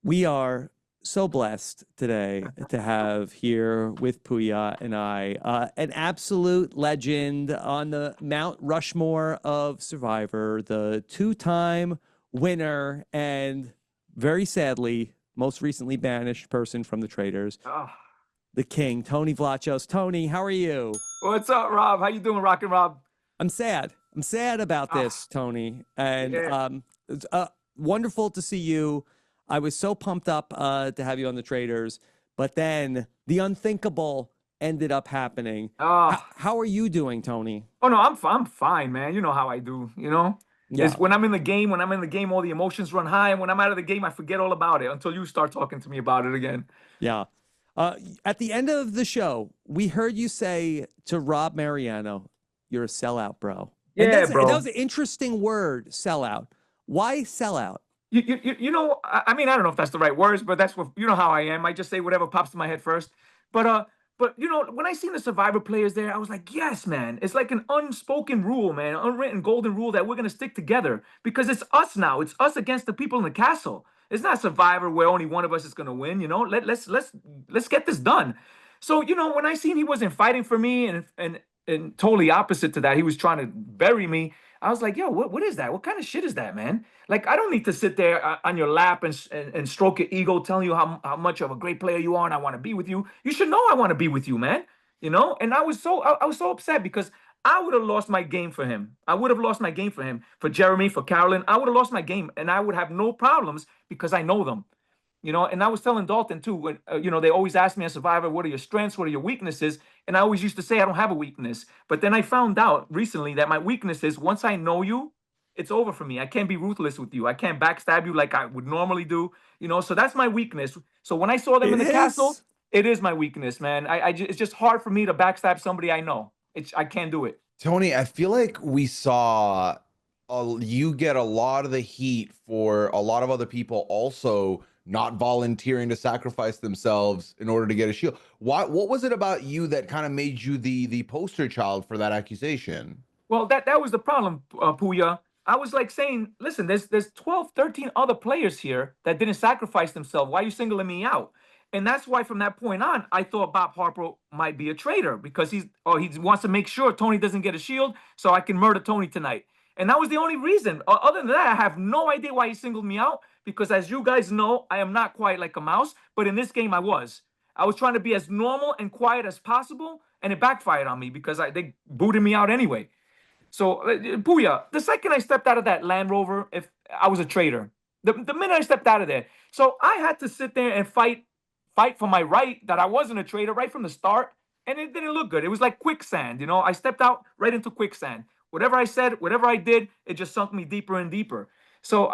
We are so blessed today to have here with Pooya and I an absolute legend on the Mount Rushmore of Survivor, the two-time winner and very sadly, most recently banished person from the Traitors, Oh, the King, Tony Vlachos. Tony, how are you? what's up, Rob? How you doing, Rockin' Rob? I'm sad. I'm sad about Ah, this, Tony. And yeah. it's wonderful to see you. I was so pumped up to have you on the Traders, but then the unthinkable ended up happening. Ah. How are you doing, Tony? Oh no, I'm fine, man. You know how I do. Yeah, It's when I'm in the game. When I'm in the game, all the emotions run high, and when I'm out of the game, I forget all about it until you start talking to me about it again. yeah. At the end of the show, we heard you say to Rob Mariano, "You're a sellout, bro." And Yeah, that was bro. an interesting word, sellout. Why sellout? I mean, I don't know if that's the right words, but that's what you know how I am. I just say whatever pops to my head first. But when I seen the Survivor players there, I was like, yes, man. It's like an unspoken rule, man, unwritten golden rule that we're gonna stick together because it's us now. It's us against the people in the castle. It's not Survivor where only one of us is gonna win. Let's get this done. So when I seen he wasn't fighting for me and totally opposite to that, he was trying to bury me. I was like, yo, what is that? What kind of shit is that, man? Like, I don't need to sit there on your lap and stroke your ego, telling you how much of a great player you are and I want to be with you. You should know I want to be with you, man. And I was so upset because I would have lost my game for him. I would have lost my game for him, for Jeremy, for Carolyn. I would have lost my game, and I would have no problems because I know them. And I was telling Dalton too, when, they always ask me as Survivor, what are your strengths? What are your weaknesses? And I always used to say, I don't have a weakness. But then I found out recently that my weakness is once I know you, it's over for me. I can't be ruthless with you. I can't backstab you like I would normally do. So that's my weakness. So when I saw them in It the castle, is. it is my weakness, man. It's just hard for me to backstab somebody I know. I can't do it. Tony, I feel like we saw you get a lot of the heat for a lot of other people also not volunteering to sacrifice themselves in order to get a shield. What was it about you that kind of made you the poster child for that accusation? Well, that was the problem, Pooya. I was like saying, listen, there's 12, 13 other players here that didn't sacrifice themselves. Why are you singling me out? And that's why from that point on, I thought Bob Harper might be a traitor because he wants to make sure Tony doesn't get a shield so I can murder Tony tonight. And that was the only reason. Other than that, I have no idea why he singled me out because as you guys know, I am not quite like a mouse, but in this game I was. I was trying to be as normal and quiet as possible, and it backfired on me because they booted me out anyway. So, Pooya, the second I stepped out of that Land Rover, if I was a traitor, the minute I stepped out of there, so I had to sit there and fight for my right that I wasn't a traitor right from the start, and it didn't look good. It was like quicksand, I stepped out right into quicksand. Whatever I said, whatever I did, it just sunk me deeper and deeper. So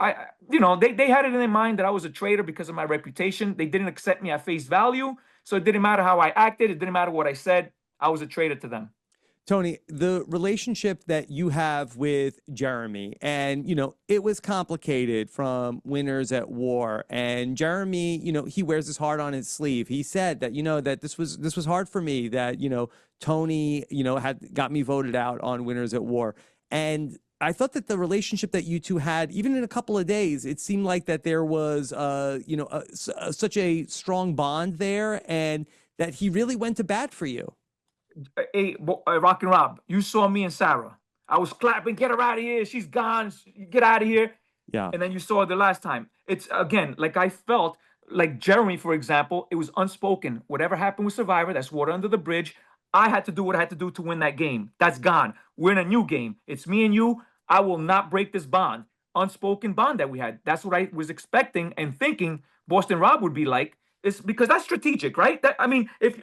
they had it in their mind that I was a traitor because of my reputation. They didn't accept me at face value, so it didn't matter how I acted. It didn't matter what I said. I was a traitor to them. Tony, the relationship that you have with Jeremy, and, it was complicated from Winners at War. And Jeremy, he wears his heart on his sleeve. He said that, that this was hard for me, that, Tony, had got me voted out on Winners at War. And I thought that the relationship that you two had, even in a couple of days, it seemed like that there was, such a strong bond there, and that he really went to bat for you. Hey, Rock and Rob, you saw me and Sarah. I was clapping, get her out of here. She's gone. Get out of here. Yeah. And then you saw it the last time. It's again, like I felt like Jeremy, for example, it was unspoken. Whatever happened with Survivor, that's water under the bridge. I had to do what I had to do to win that game. That's gone. We're in a new game. It's me and you. I will not break this bond. Unspoken bond that we had. That's what I was expecting and thinking Boston Rob would be like. It's because that's strategic, right? I mean, if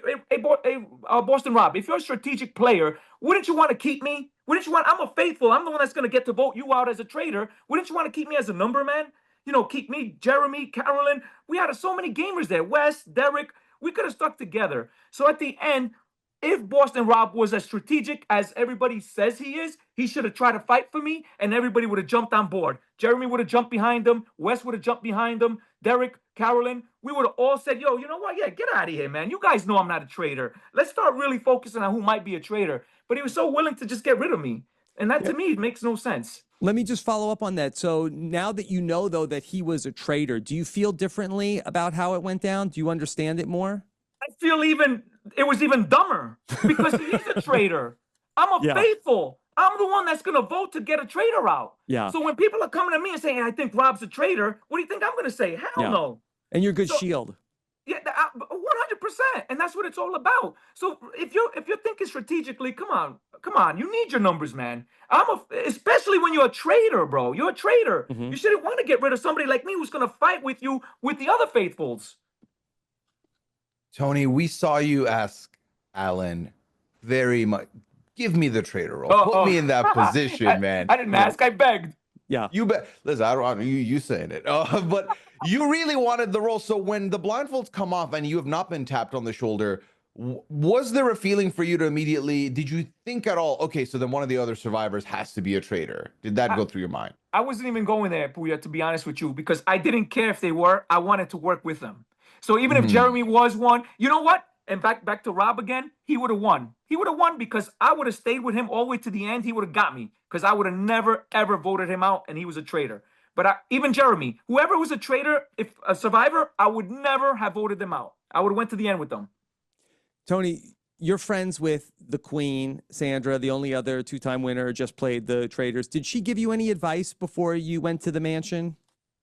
Boston Rob, if you're a strategic player, wouldn't you want to keep me? Wouldn't you want? I'm a faithful. I'm the one that's going to get to vote you out as a traitor. Wouldn't you want to keep me as a number man? Keep me, Jeremy, Carolyn. We had so many gamers there. Wes, Derek. We could have stuck together. So at the end, if Boston Rob was as strategic as everybody says he is, he should have tried to fight for me, and everybody would have jumped on board. Jeremy would have jumped behind him. Wes would have jumped behind him. Derek, Carolyn, we would have all said, yo, you know what? Yeah, get out of here, man. You guys know I'm not a traitor. Let's start really focusing on who might be a traitor. But he was so willing to just get rid of me. And that to me makes no sense. Let me just follow up on that. So now that you know, though, that he was a traitor, do you feel differently about how it went down? Do you understand it more? I feel it was even dumber because he's a traitor. I'm a Yeah. faithful. I'm the one that's gonna vote to get a traitor out. Yeah. So when people are coming to me and saying, "I think Rob's a traitor," what do you think I'm gonna say? Hell Yeah. no. And you're good So- shield. Yeah, 100%, and that's what it's all about. So if you're thinking strategically, come on, you need your numbers, man. Especially when you're a traitor, bro. You're a traitor. Mhm. You shouldn't want to get rid of somebody like me who's gonna fight with you with the other faithfuls. Tony, we saw you ask Alan very much, give me the traitor role. Oh, Put me in that position, man. I didn't ask. I begged. Yeah. You bet. Listen, I don't you saying it, but you really wanted the role. So when the blindfolds come off and you have not been tapped on the shoulder, was there a feeling for you to immediately? Did you think at all? Okay, so then one of the other survivors has to be a traitor. Did that go through your mind? I wasn't even going there, Pooya, to be honest with you, because I didn't care if they were. I wanted to work with them. So even if Jeremy was one, you know what? And back to Rob again, he would have won. He would have won because I would have stayed with him all the way to the end. He would have got me because I would have never, ever voted him out, and he was a traitor. But even Jeremy, whoever was a traitor, if a survivor, I would never have voted them out. I would have went to the end with them. Tony, you're friends with the Queen, Sandra, the only other two-time winner, just played the Traitors. Did she give you any advice before you went to the mansion?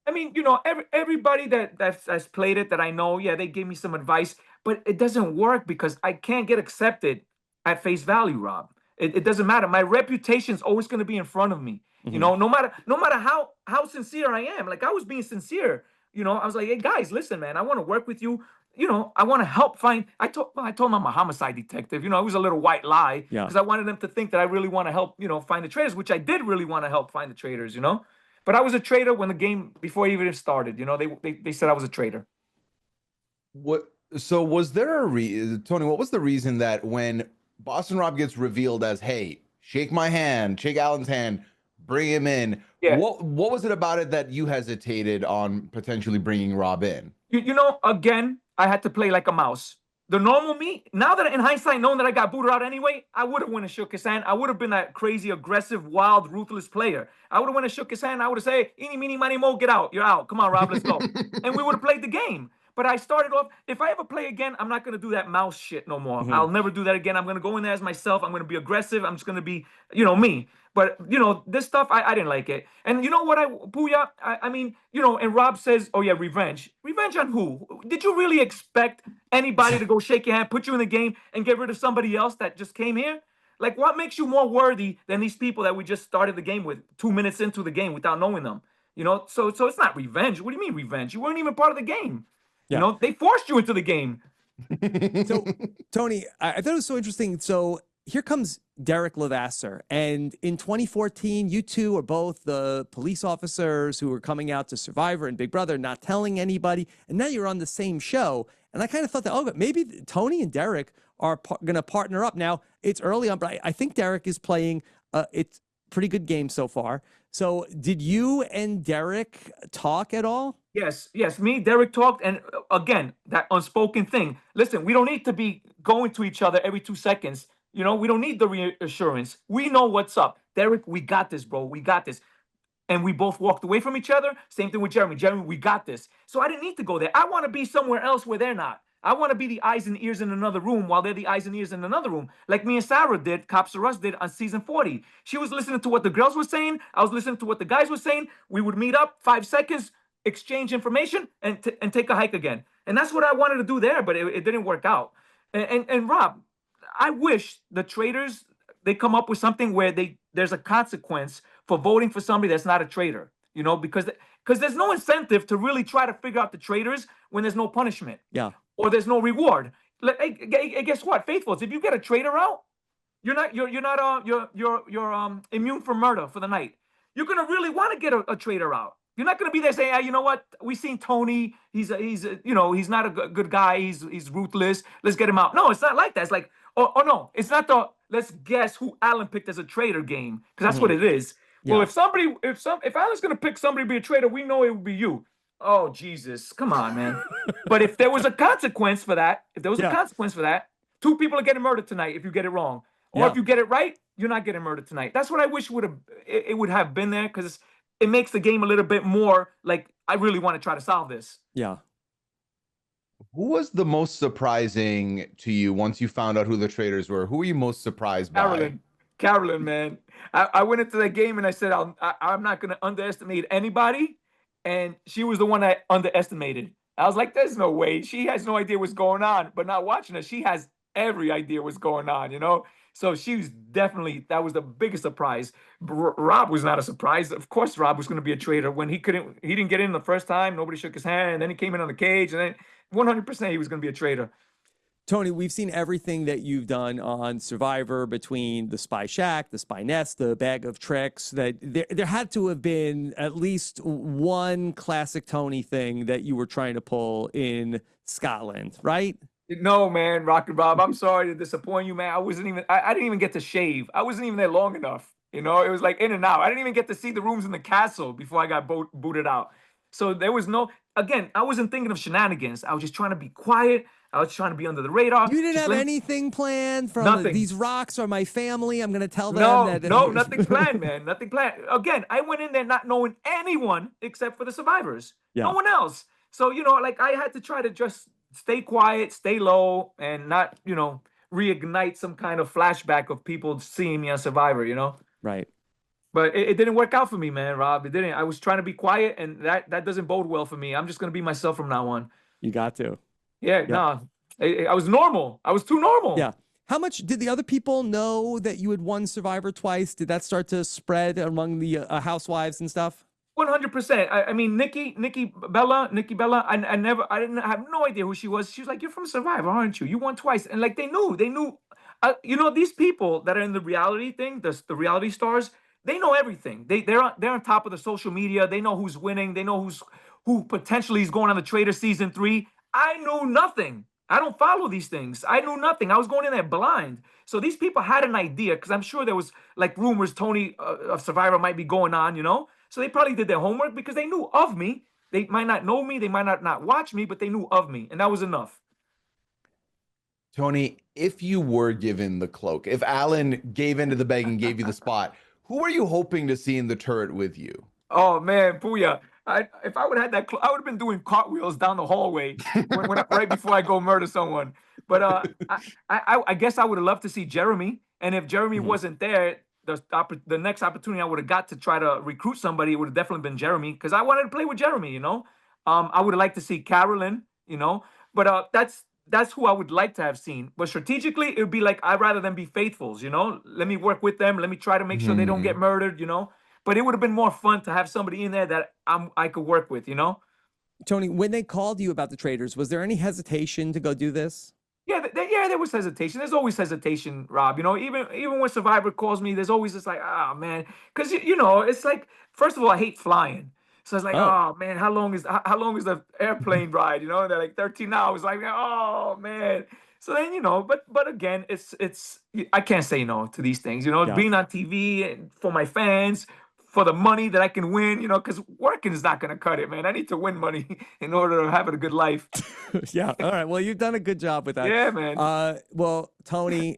I mean, you know, everybody that's played it that I know, yeah, they gave me some advice, but it doesn't work because I can't get accepted at face value, Rob. It doesn't matter. My reputation is always going to be in front of me. You know, no matter how sincere I am. Like I was being sincere. You know, I was like, hey guys, listen, man, I want to work with you. You know, I want to help find. I told him I'm a homicide detective. You know, it was a little white lie because I wanted them to think that I really want to help. You know, find the traitors, which I did really want to help find the traitors. You know. But I was a traitor when the game, before it even started. You know, they said I was a traitor. What? So was there a Tony? What was the reason that when Boston Rob gets revealed as, "Hey, shake my hand, shake Alan's hand, bring him in"? Yeah. What was it about it that you hesitated on potentially bringing Rob in? You know, again, I had to play like a mouse. The normal me, now that in hindsight, knowing that I got booted out anyway, I would have went and shook his hand. I would have been that crazy, aggressive, wild, ruthless player. I would have went and shook his hand. I would have said, "Eeny, meeny, miny, mo, get out. You're out. Come on, Rob, let's go." And we would have played the game. But I started off, if I ever play again, I'm not going to do that mouse shit no more. I'll never do that again. I'm going to go in there as myself. I'm going to be aggressive. I'm just going to be, you know, me. But, you know, this stuff, I didn't like it. And you know what, Pooya, I mean, you know, and Rob says, oh, yeah, revenge. Revenge on who? Did you really expect anybody to go shake your hand, put you in the game, and get rid of somebody else that just came here? Like, what makes you more worthy than these people that we just started the game with 2 minutes into the game without knowing them? You know, so it's not revenge. What do you mean revenge? You weren't even part of the game. You know, they forced you into the game. So, Tony, I thought it was so interesting. So here comes Derek Levasseur. And in 2014, you two are both the police officers who were coming out to Survivor and Big Brother, not telling anybody. And now you're on the same show. And I kind of thought that, oh, maybe Tony and Derek are going to partner up. Now, it's early on, but I think Derek is playing it's pretty good game so far. So did you and Derek talk at all? Yes, me, Derek talked, and again, that unspoken thing. Listen, we don't need to be going to each other every 2 seconds. You know, we don't need the reassurance. We know what's up. Derek, we got this, bro. We got this. And we both walked away from each other. Same thing with Jeremy. Jeremy, we got this. So I didn't need to go there. I want to be somewhere else where they're not. I want to be the eyes and ears in another room while they're the eyes and ears in another room. Like me and Sarah did, Cops R Us did on season 40. She was listening to what the girls were saying. I was listening to what the guys were saying. We would meet up 5 seconds, exchange information, and take a hike again. And that's what I wanted to do there, but it didn't work out. And Rob, I wish the traitors, they come up with something where there's a consequence for voting for somebody that's not a traitor, you know, because there's no incentive to really try to figure out the traitors when there's no punishment. Yeah. Or there's no reward. Hey, guess what, faithfuls? If you get a traitor out, you're immune from murder for the night. You're gonna really want to get a traitor out. You're not gonna be there saying, hey, you know what? We seen Tony. He's not a good guy. He's ruthless. Let's get him out. No, it's not like that. It's like, oh no, it's not the let's guess who Alan picked as a traitor game, because that's what it is. Well, if Alan's gonna pick somebody to be a traitor, we know it would be you. Oh, Jesus. Come on, man. But if there was a consequence for that, 2 people are getting murdered tonight if you get it wrong. Or if you get it right, you're not getting murdered tonight. That's what I wish it would have been there, because it makes the game a little bit more like I really want to try to solve this. Yeah. Who was the most surprising to you once you found out who the traitors were? Who were you most surprised by? Carolyn, man. I went into that game and I said, I'm not going to underestimate anybody. And she was the one I underestimated. I was like, there's no way. She has no idea what's going on. But not watching her, she has every idea what's going on, you know? So she was definitely, that was the biggest surprise. Rob was not a surprise. Of course, Rob was going to be a traitor when he didn't get in the first time. Nobody shook his hand. And then he came in on the cage. And then 100% he was going to be a traitor. Tony, we've seen everything that you've done on Survivor, between the Spy Shack, the Spy Nest, the Bag of Tricks. That there had to have been at least one classic Tony thing that you were trying to pull in Scotland, right? No, man, Rock and Rob, I'm sorry to disappoint you, man. I didn't even get to shave. I wasn't even there long enough. You know, it was like in and out. I didn't even get to see the rooms in the castle before I got booted out. So there was again, I wasn't thinking of shenanigans. I was just trying to be quiet. I was trying to be under the radar. You didn't have anything planned from Nothing. These rocks are my family. I'm going to tell them that. No, nothing planned, man. Nothing planned. Again, I went in there not knowing anyone except for the survivors. Yeah. No one else. So, you know, like I had to try to just stay quiet, stay low, and not, you know, reignite some kind of flashback of people seeing me on Survivor, you know? Right. But it didn't work out for me, man, Rob. It didn't. I was trying to be quiet, and that doesn't bode well for me. I'm just going to be myself from now on. You got to. Yeah, no. I was normal. I was too normal. Yeah. How much did the other people know that you had won Survivor twice? Did that start to spread among the housewives and stuff? 100%. I mean, Nikki Bella, I didn't have no idea who she was. She was like, "You're from Survivor, aren't you? You won twice." And like, they knew. You know, these people that are in the reality thing, the reality stars, they know everything. They're on top of the social media. They know who's winning. They know who potentially is going on the Traitor season 3. I knew nothing. I don't follow these things. I knew nothing. I was going in there blind. So these people had an idea, because I'm sure there was like rumors Tony of Survivor might be going on, you know? So they probably did their homework because they knew of me. They might not know me. They might not watch me, but they knew of me. And that was enough. Tony, if you were given the cloak, if Alan gave into the bag and gave you the spot, who are you hoping to see in the turret with you? Oh, man, Pooya. If I would have had that, I would have been doing cartwheels down the hallway right before I go murder someone. But I guess I would have loved to see Jeremy. And if Jeremy wasn't there, the next opportunity I would have got to try to recruit somebody, it would have definitely been Jeremy, because I wanted to play with Jeremy, you know. I would have liked to see Carolyn, you know. But that's who I would like to have seen. But strategically, it would be like, I'd rather them be faithfuls, you know. Let me work with them. Let me try to make sure they don't get murdered, you know. But it would have been more fun to have somebody in there that I could work with, you know? Tony, when they called you about the Traitors, was there any hesitation to go do this? Yeah, there was hesitation. There's always hesitation, Rob. You know, even when Survivor calls me, there's always this like, oh, man. Because, you know, it's like, first of all, I hate flying. So it's like, oh, man, how long is the airplane ride? You know, they're like 13 hours. Like, oh, man. So then, you know, but again, it's I can't say no to these things. You know, being on TV and for my fans, for the money that I can win, you know, because working is not going to cut it, man. I need to win money in order to have a good life. Yeah. All right. Well, you've done a good job with that. Yeah, man. Well, Tony,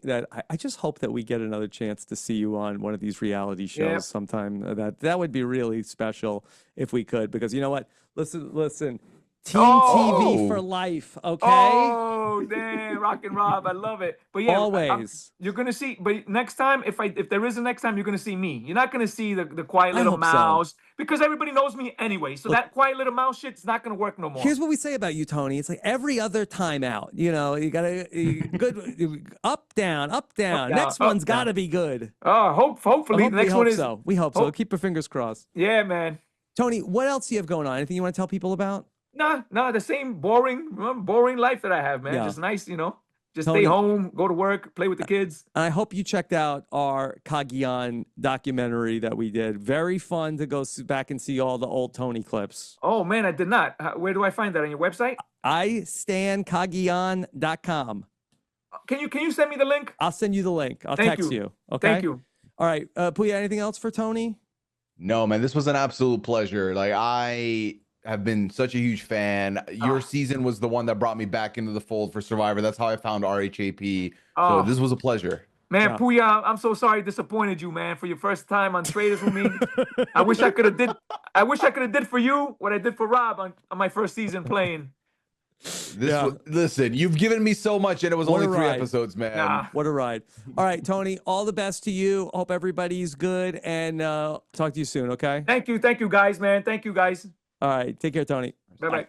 I just hope that we get another chance to see you on one of these reality shows sometime. That would be really special if we could, because you know what? Listen. Team TV for life, okay? Oh, damn, Rock and Rob, I love it. But yeah, always. You're gonna see. But next time, if there is a next time, you're gonna see me. You're not gonna see the quiet little mouse, because everybody knows me anyway. So that quiet little mouse shit's not gonna work no more. Here's what we say about you, Tony. It's like every other time out. You know, you gotta good up down. Next one's gotta be good. Oh, hopefully the next one is. So we hope so. Keep your fingers crossed. Yeah, man. Tony, what else do you have going on? Anything you want to tell people about? No, the same boring life that I have, man. Just nice, you know. Just Tony, stay home, go to work, play with the kids. I hope you checked out our Cagayan documentary that we did. Very fun to go back and see all the old Tony clips. Oh, man, I did not. Where do I find that? On your website? istancagayan.com. Can you send me the link? I'll send you the link. I'll text you. Okay. Thank you. All right. Pooya, anything else for Tony? No, man, this was an absolute pleasure. Like, I have been such a huge fan. Your season was the one that brought me back into the fold for Survivor. That's how I found RHAP. So this was a pleasure. Man, Yeah. Pooya, I'm so sorry I disappointed you, man, for your first time on Traitors with me. I wish I could have did for you what I did for Rob on my first season playing. Listen, you've given me so much, and it was What a only 3 ride. episodes, man. Nah. What a ride. All right, Tony, all the best to you. Hope everybody's good, and talk to you soon, okay? Thank you, guys, man. Thank you, guys. All right, take care, Tony. Bye-bye.